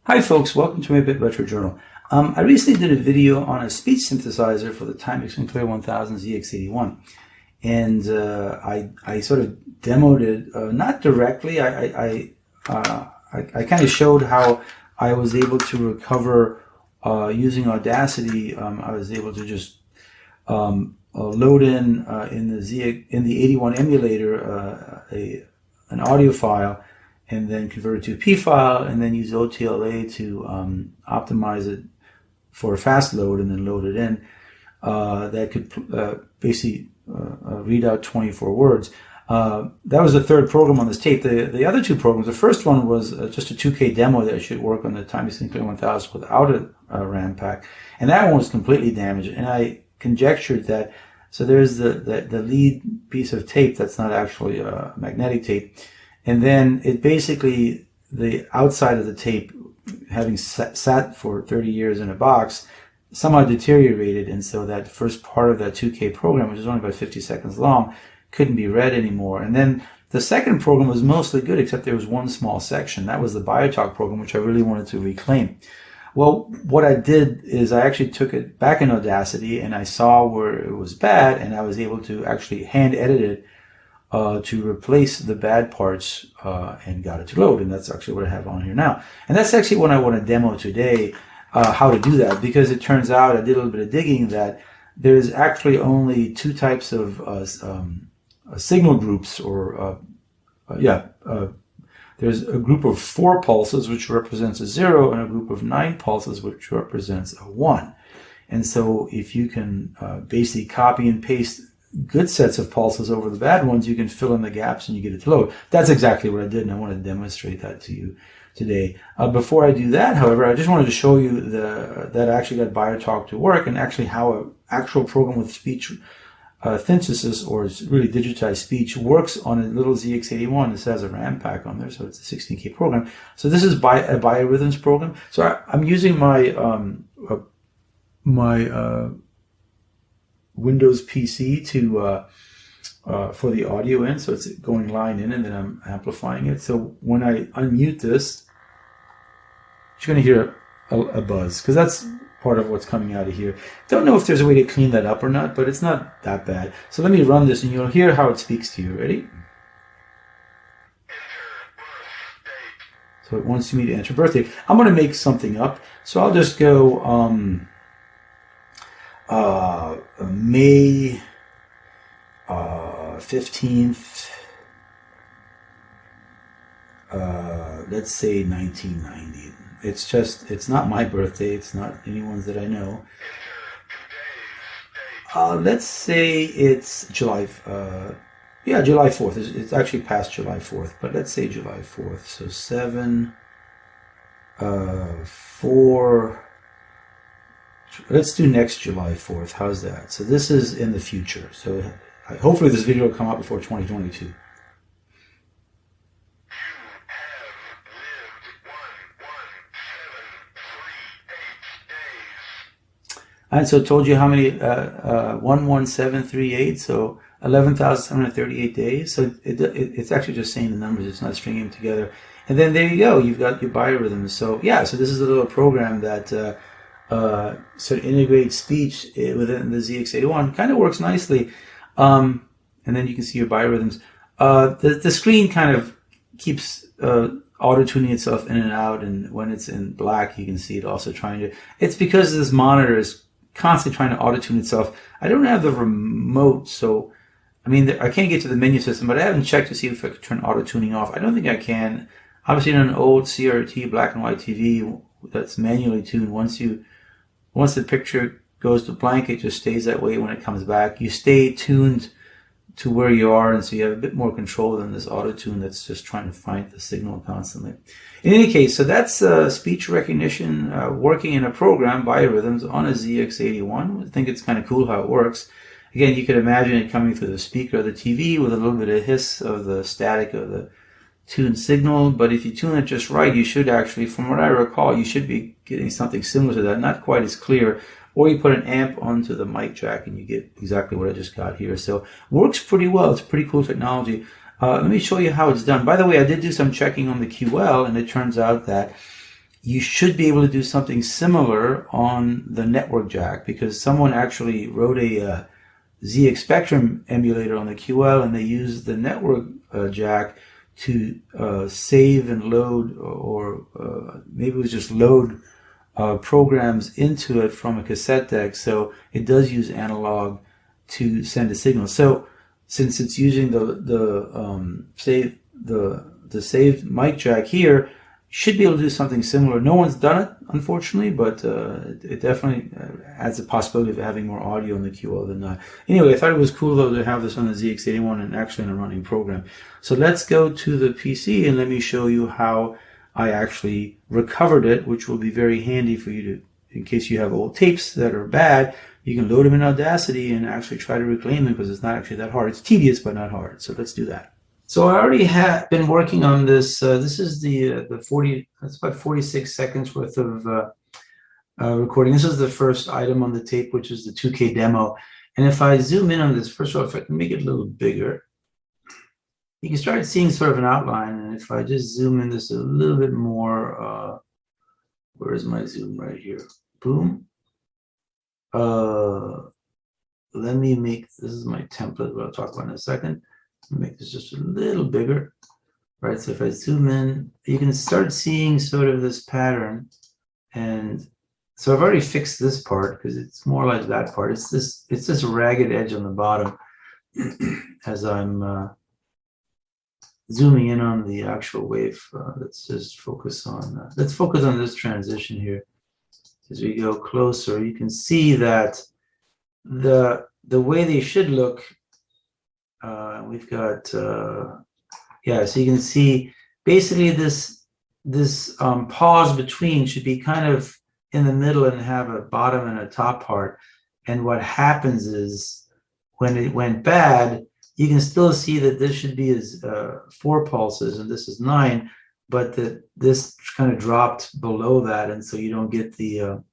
Hi folks, welcome to my Bit Retro Journal. I recently did a video on a speech synthesizer for the Timex Sinclair 1000 ZX81, and I sort of demoed it, not directly. I kind of showed how I was able to recover using Audacity. I was able to just load in the EightyOne emulator an audio file, and then convert it to a P file, and then use OTLA to optimize it for a fast load, and then load it in. That could basically read out 24 words. That was the third program on this tape. The other two programs, the first one was just a 2K demo that should work on the Timex Sinclair 1000 without a RAM pack, and that one was completely damaged. And I conjectured that, so there's the lead piece of tape that's not actually magnetic tape. And then it basically, the outside of the tape, having sat for 30 years in a box, somehow deteriorated. And so that first part of that 2K program, which is only about 50 seconds long, couldn't be read anymore. And then the second program was mostly good, except there was one small section. That was the BIOTALK program, which I really wanted to reclaim. Well, what I did is I actually took it back in Audacity, and I saw where it was bad, and I was able to actually hand edit it to replace the bad parts and got it to load. And that's actually what I have on here now. And that's actually what I want to demo today, how to do that, because it turns out, I did a little bit of digging, that there's actually only two types of signal groups, or there's a group of 4 pulses, which represents a 0, and a group of 9 pulses, which represents a 1. And so if you can basically copy and paste good sets of pulses over the bad ones, you can fill in the gaps and you get it to load. That's exactly what I did, and I want to demonstrate that to you today. Before I do that, however, I just wanted to show you that I actually got BIOTALK to work, and actually how an actual program with speech synthesis, or really digitized speech, works on a little ZX81. This has a RAM pack on there, so it's a 16K program. So this is a Biorhythms program. So I'm using my Windows PC to for the audio in, so it's going line in, and then I'm amplifying it. So when I unmute this, you're going to hear a buzz, because that's part of what's coming out of here. Don't know if there's a way to clean that up or not, but it's not that bad. So let me run this, and you'll hear how it speaks to you. Ready? So it wants me to enter birthday. I'm going to make something up, so I'll just go May 15th, let's say 1990. It's not my birthday, it's not anyone's that I know. Let's say it's July 4th. It's actually past July 4th, but let's say July 4th. So 7, 4, let's do next July 4th. How's that? So this is in the future. So hopefully this video will come out before 2022. And so it told you how many, 11738, so 11,738 days. So it's actually just saying the numbers, it's not stringing them together. And then there you go, you've got your biorhythms. So yeah, so this is a little program that sort of integrates speech within the ZX81. Kind of works nicely. And then you can see your biorhythms. The screen kind of keeps auto-tuning itself in and out, and when it's in black, you can see it also trying to. It's because this monitor is constantly trying to auto-tune itself. I don't have the remote, so I mean, I can't get to the menu system, but I haven't checked to see if I could turn auto-tuning off. I don't think I can. Obviously, on an old CRT black and white TV that's manually tuned, once the picture goes to blank, it just stays that way. When it comes back, you stay tuned to where you are, and so you have a bit more control than this auto-tune that's just trying to find the signal constantly. In any case, so that's speech recognition working in a program, Biorhythms, on a ZX81. I think it's kind of cool how it works. Again, you could imagine it coming through the speaker of the TV with a little bit of hiss of the static of the tuned signal, but if you tune it just right, you should actually, from what I recall, you should be getting something similar to that, not quite as clear. Or you put an amp onto the mic jack and you get exactly what I just got here. So works pretty well. It's pretty cool technology. Let me show you how it's done. By the way, I did do some checking on the QL, and it turns out that you should be able to do something similar on the network jack, because someone actually wrote a ZX Spectrum emulator on the QL, and they used the network jack to save and load, or maybe it was just load programs into it from a cassette deck. So it does use analog to send a signal. So since it's using the saved mic jack here, should be able to do something similar. No one's done it, unfortunately, but it definitely adds a possibility of having more audio in the QL than not. Anyway, I thought it was cool, though, to have this on the ZX81 and actually in a running program. So let's go to the PC and let me show you how I actually recovered it, which will be very handy for you to, in case you have old tapes that are bad, you can load them in Audacity and actually try to reclaim them, because it's not actually that hard. It's tedious, but not hard. So let's do that. So I already have been working on this. This is the 40. That's about 46 seconds worth of recording. This is the first item on the tape, which is the 2K demo. And if I zoom in on this, first of all, if I can make it a little bigger, you can start seeing sort of an outline. And if I just zoom in this a little bit more, where is my zoom? Right here. Boom. Let me make, this is my template, what I'll talk about in a second. Make this just a little bigger, right? So if I zoom in, you can start seeing sort of this pattern. And so I've already fixed this part, because it's more like that part. It's this ragged edge on the bottom as I'm zooming in on the actual wave. Let's just focus on this transition here. As we go closer, you can see that the way they should look. We've got, yeah, so you can see basically this pause between should be kind of in the middle and have a bottom and a top part. And what happens is when it went bad, you can still see that this should be as 4 pulses and this is 9, but this kind of dropped below that, and so you don't get the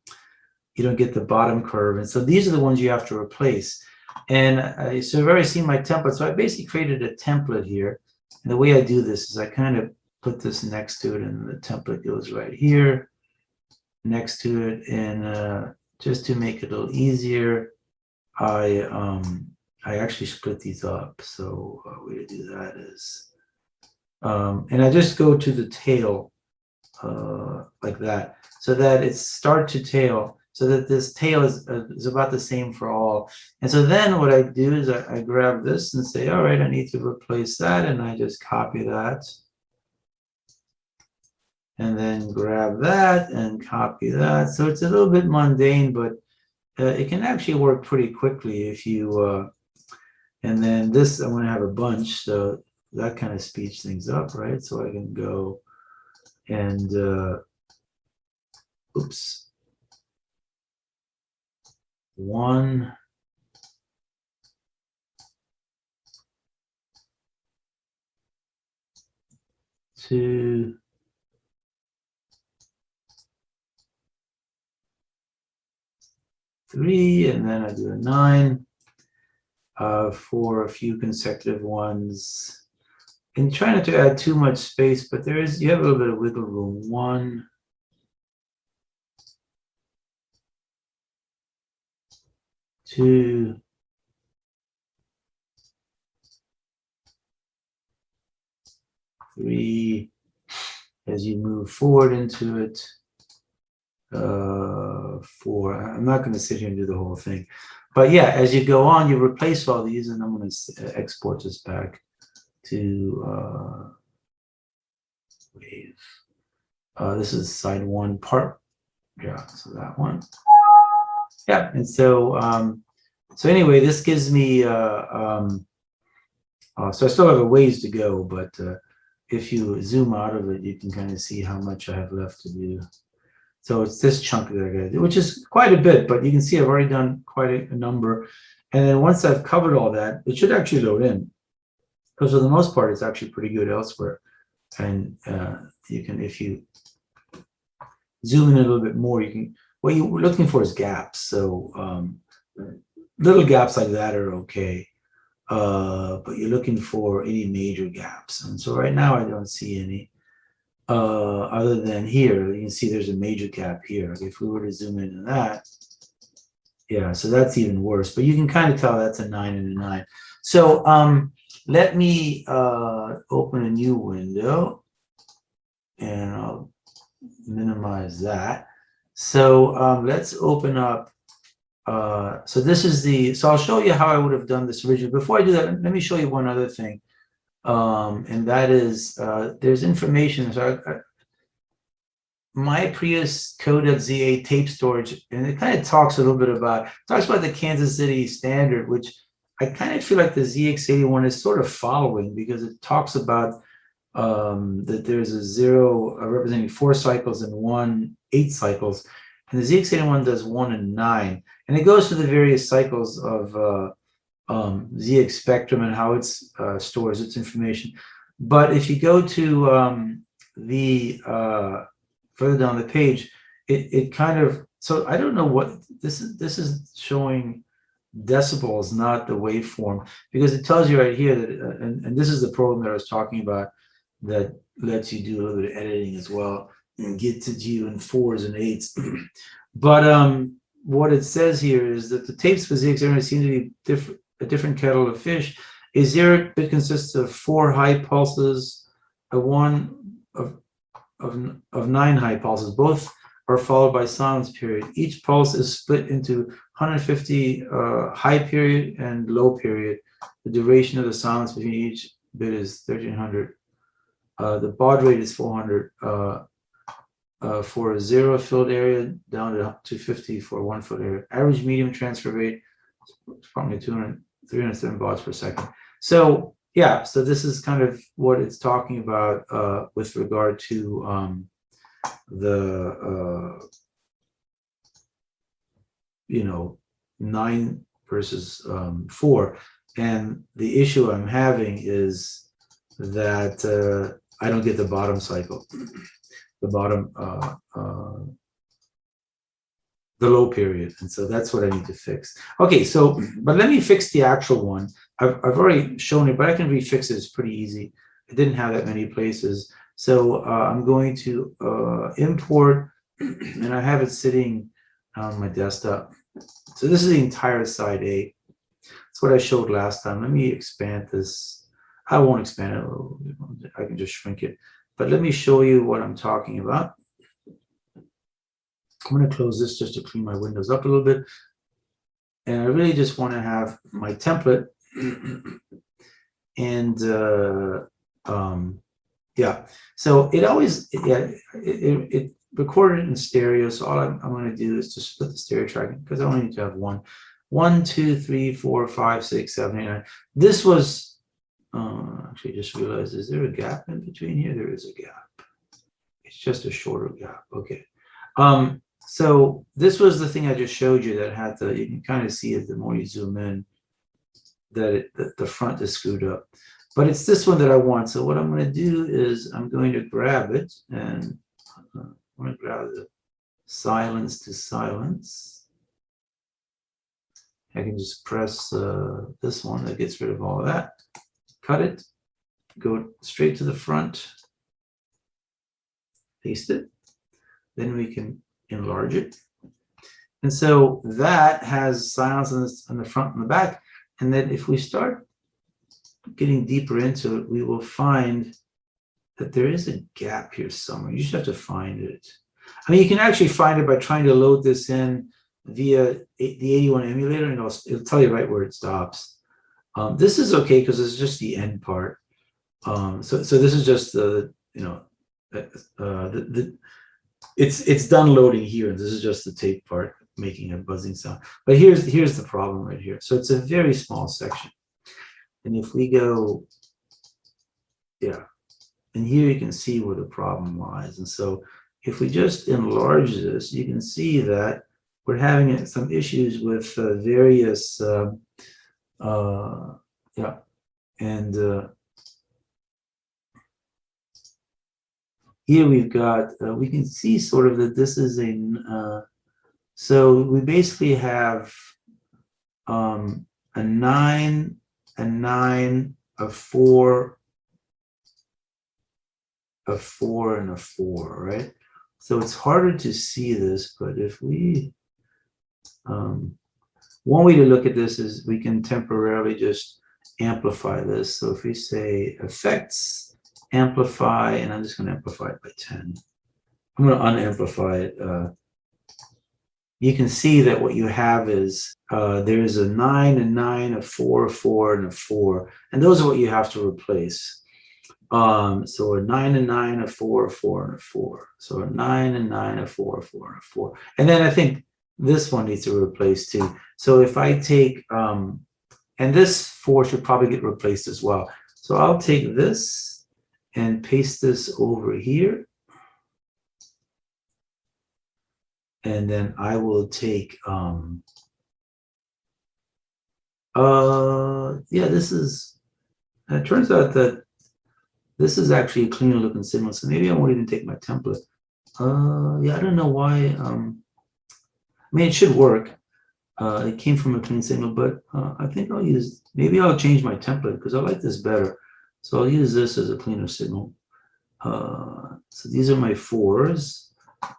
bottom curve. And so these are the ones you have to replace. And so I've already seen my template. So I basically created a template here. And the way I do this is I kind of put this next to it, and the template goes right here next to it. And just to make it a little easier, I actually split these up. So a way to do that is, and I just go to the tail like that, so that it's start to tail, so that this tail is about the same for all. And so then what I do is I grab this and say, all right, I need to replace that, and I just copy that. And then grab that and copy that. So it's a little bit mundane, but it can actually work pretty quickly if you, and then this, I'm gonna have a bunch, so that kind of speeds things up, right? So I can go and, oops. 1, 2, 3, and then I do a 9 for a few consecutive ones. And try not to add too much space, but you have a little bit of wiggle room. 1, 2, 3, as you move forward into it. 4. I'm not going to sit here and do the whole thing, but yeah, as you go on, you replace all these, and I'm going to export this back to wave. This is side 1 part. Yeah, so that one. Yeah, and so so anyway, this gives me so I still have a ways to go, but if you zoom out of it, you can kind of see how much I have left to do. So it's this chunk that I got to do, which is quite a bit, but you can see I've already done quite a number. And then once I've covered all that, it should actually load in, because for the most part, it's actually pretty good elsewhere. And you can, if you zoom in a little bit more, you can, what you're looking for is gaps. So little gaps like that are okay, but you're looking for any major gaps. And so right now I don't see any. other than here. You can see there's a major gap here. If we were to zoom in on that, yeah, so that's even worse. But you can kind of tell that's a 9 and a 9. So let me open a new window, and I'll minimize that. So let's open up. So this is the. So I'll show you how I would have done this originally. Before I do that, let me show you one other thing, and that is there's information. So my Prius Code.za tape storage, and it kind of talks a little bit about the Kansas City standard, which I kind of feel like the ZX81 is sort of following, because it talks about that there's a 0 representing 4 cycles and 1 8 cycles, and the ZX81 does 1 and 9, and it goes through the various cycles of ZX Spectrum and how it stores its information. But if you go to the further down the page, it kind of, so I don't know what this is showing decibels, not the waveform, because it tells you right here that and this is the program that I was talking about that lets you do a little bit of editing as well and get to you in 4s and 8s. But what it says here is that the tapes for ZX81 seem to be a different kettle of fish. A 0-bit consists of 4 high pulses, a 1 of 9 high pulses. Both are followed by silence period. Each pulse is split into 150 high period and low period. The duration of the silence between each bit is 1300. The baud rate is 400 for a 0 filled area, down to 250 for a 1 filled area. Average medium transfer rate is probably 307 bauds per second. So yeah, so this is kind of what it's talking about with regard to the 9 versus 4. And the issue I'm having is that I don't get the bottom cycle, the bottom, the low period. And so that's what I need to fix. Okay, so, but let me fix the actual one. I've already shown it, but I can refix it. It's pretty easy. It didn't have that many places. So I'm going to import, and I have it sitting on my desktop. So this is the entire side A. That's what I showed last time. Let me expand this. I won't expand it. I can just shrink it. But let me show you what I'm talking about. I'm going to close this just to clean my windows up a little bit. And I really just want to have my template. And yeah, so it always, it recorded in stereo. So all I'm going to do is just split the stereo tracking, because I only need to have 1, 1, 2, 3, 4, 5, 6, 7, 8, 9. This was, actually just realized, is there a gap in between here? There is a gap. It's just a shorter gap. Okay. So this was the thing I just showed you that had the, you can kind of see it the more you zoom in, that the front is screwed up. But it's this one that I want. So what I'm going to do is I'm going to grab it, and I'm going to grab the silence to silence. I can just press this one that gets rid of all of that. Cut it, go straight to the front, paste it. Then we can enlarge it. And so that has silence on the front and the back. And then if we start getting deeper into it, we will find that there is a gap here somewhere. You just have to find it. I mean, you can actually find it by trying to load this in via the EightyOne emulator, and it'll tell you right where it stops. This is okay because it's just the end part. So this is just the, it's done loading here. This is just the tape part making a buzzing sound. But here's the problem right here. So it's a very small section. And if we go, yeah, and here you can see where the problem lies. And so if we just enlarge this, you can see that we're having some issues with various, yeah, and here we've got, we can see sort of that this is a, so we basically have a 9, a 9, a 4, a 4 and a 4, right? So it's harder to see this, but if we, one way to look at this is we can temporarily just amplify this. So if we say effects, amplify, and I'm just going to amplify it by 10. I'm going to unamplify it. You can see that what you have is there's a 9, a 9, a 4, a 4, and a 4. And those are what you have to replace. So a 9, a 9, a 4, a 4, and a 4. So a 9, a 9, a 4, a 4, and a 4. And then I think this one needs to replace too. So if I take, and this 4 should probably get replaced as well. So I'll take this and paste this over here. And then I will take, this is, it turns out that this is actually a cleaner looking signal. So maybe I won't even take my template. Yeah, I don't know why. I mean, it should work. It came from a clean signal, but I think I'll use, maybe I'll change my template because I like this better. So I'll use this as a cleaner signal. So these are my 4s,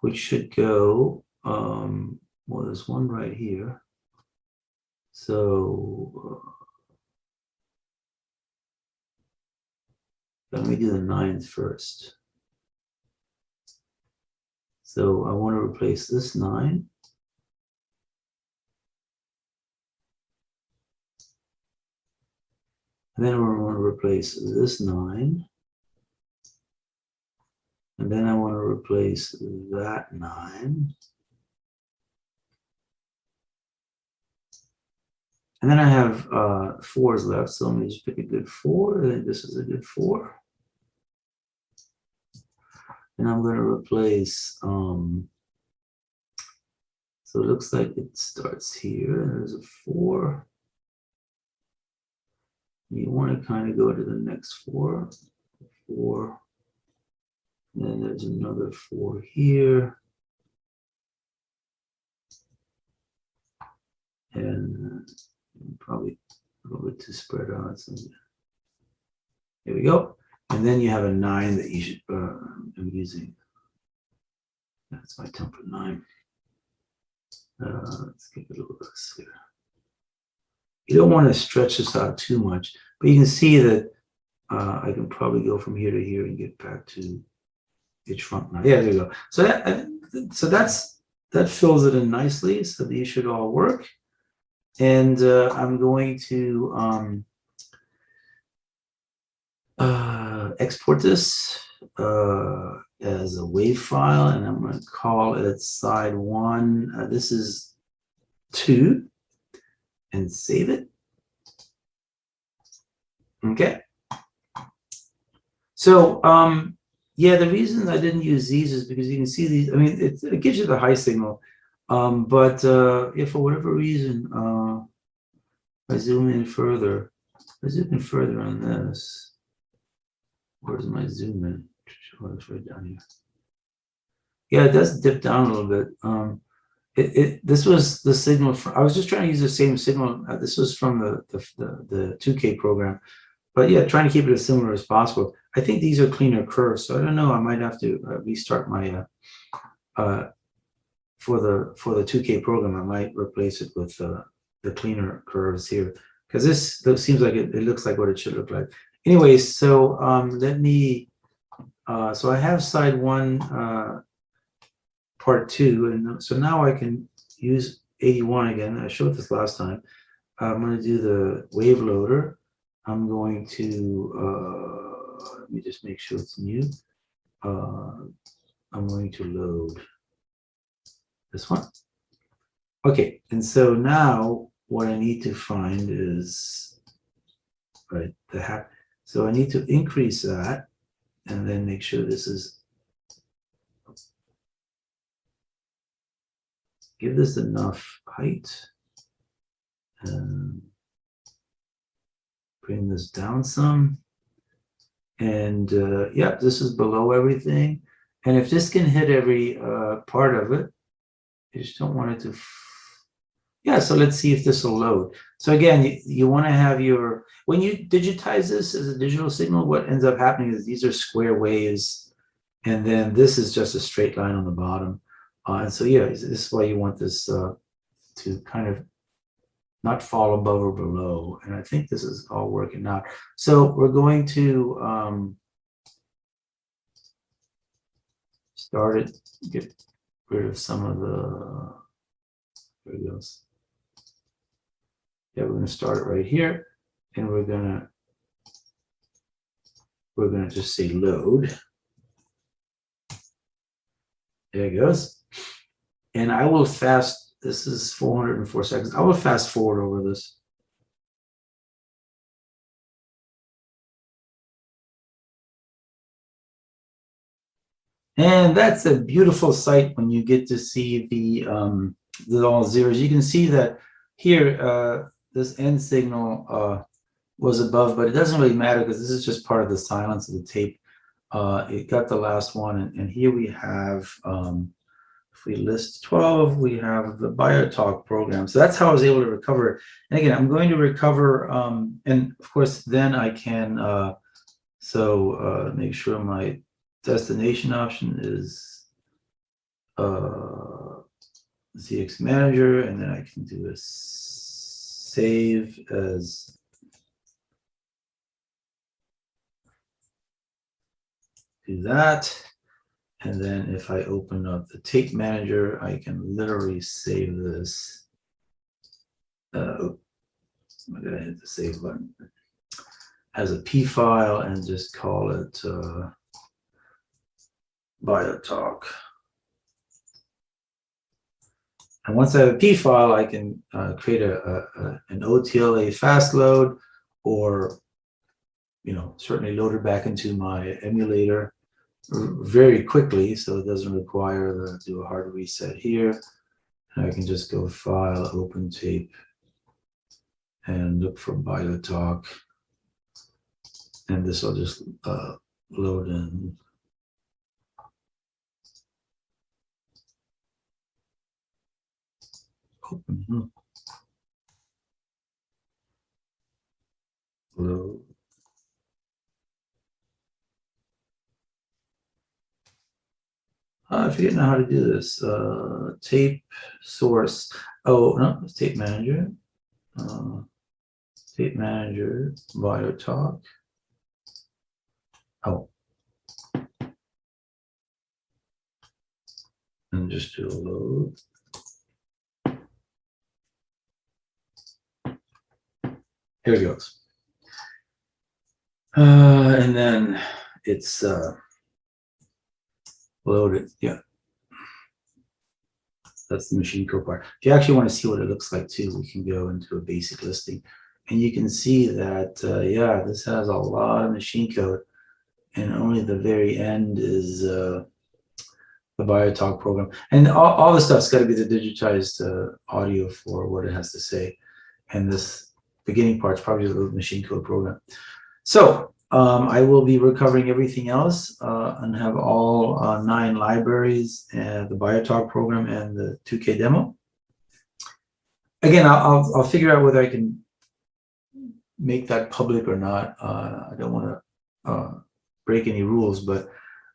which should go, well, there's one right here. So let me do the 9s first. So I want to replace this 9. And then we're going to replace this 9. And then I want to replace that 9. And then I have 4s left, so let me just pick a good 4. I think this is a good 4. And I'm going to replace, so it looks like it starts here. There's a 4. You want to kind of go to the next 4. 4. And then there's another 4 here. And probably a little bit too spread out. So here we go. And then you have a 9 that you should, I'm using. That's my template 9. Let's give it a little less here. You don't want to stretch this out too much, but you can see that I can probably go from here to here and get back to each front 9. Yeah, there you go. So that fills it in nicely. So these should all work. And I'm going to export this as a WAV file, and I'm going to call it side 1. This is 2, and save it. Okay. So yeah, the reason I didn't use these is because you can see these. I mean, it gives you the high signal, but if for whatever reason I zoom in further, on this. Where's my zoom in? Oh, it's right down here. Yeah, it does dip down a little bit. This was the signal. I was just trying to use the same signal. This was from the 2K program, but yeah, trying to keep it as similar as possible. I think these are cleaner curves, so I don't know. I might have to restart my for the 2K program. I might replace it with the cleaner curves here because this seems like it looks like what it should look like. Anyway, so let me. So I have side 1. Part 2, and so now I can use 81 again. I showed this last time. I'm going to do the wave loader. I'm going to let me just make sure it's new. I'm going to load this one. Okay, and so now what I need to find is right the hat. So I need to increase that, and then make sure this is. Give this enough height and bring this down some. And yeah, this is below everything. And if this can hit every part of it, you just don't want it to. Yeah, so let's see if this will load. So again, you want to have your, when you digitize this as a digital signal, what ends up happening is these are square waves And then this is just a straight line on the bottom. And so, yeah, this is why you want this to kind of not fall above or below. And I think this is all working out. So we're going to start it, get rid of some of the, there it goes. Yeah, we're going to start it right here, and we're gonna just say load. There it goes. And I will fast, this is 404 seconds. I will fast forward over this. And that's a beautiful sight when you get to see the all zeros. You can see that here, this end signal was above, but it doesn't really matter because this is just part of the silence of the tape. It got the last one, and here we have, if we list 12, we have the BIOTALK program. So that's how I was able to recover it. And again, I'm going to recover, and of course, then I can, make sure my destination option is ZX Manager, and then I can do a save as do that. And then if I open up the tape manager, I can literally save this. I'm gonna hit the save button as a P file and just call it BIOTALK. And once I have a P file, I can create an OTLA fast load, or certainly load it back into my emulator very quickly, so it doesn't require to do a hard reset here. And I can just go File, Open Tape, and look for BIOTALK, and this will just load in. Open. Load. I forget now how to do this. Tape source. Oh, no, it's tape manager. Tape manager, BIOTALK. Oh. And just do a load. Here it goes. And then it's loaded. Yeah. That's the machine code part. If you actually want to see what it looks like too, we can go into a basic listing. And you can see that, yeah, this has a lot of machine code. And only the very end is the BIOTALK program. And all the stuff's got to be the digitized audio for what it has to say. And this beginning part's probably the machine code program. So I will be recovering everything else and have all 9 libraries, the BIOTALK program and the 2K demo. Again, I'll figure out whether I can make that public or not. I don't want to break any rules, but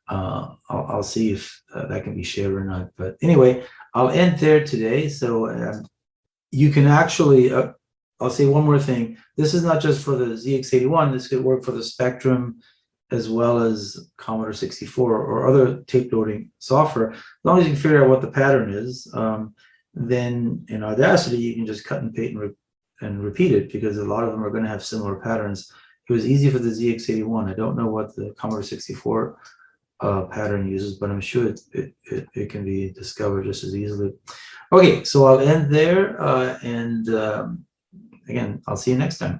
I'll see if that can be shared or not. But anyway, I'll end there today. So you can actually, I'll say one more thing. This is not just for the ZX81. This could work for the Spectrum as well as Commodore 64 or other tape loading software. As long as you can figure out what the pattern is, then in Audacity, you can just cut and paste and repeat it, because a lot of them are going to have similar patterns. It was easy for the ZX81. I don't know what the Commodore 64 pattern uses, but I'm sure it can be discovered just as easily. Okay, so I'll end there, and again, I'll see you next time.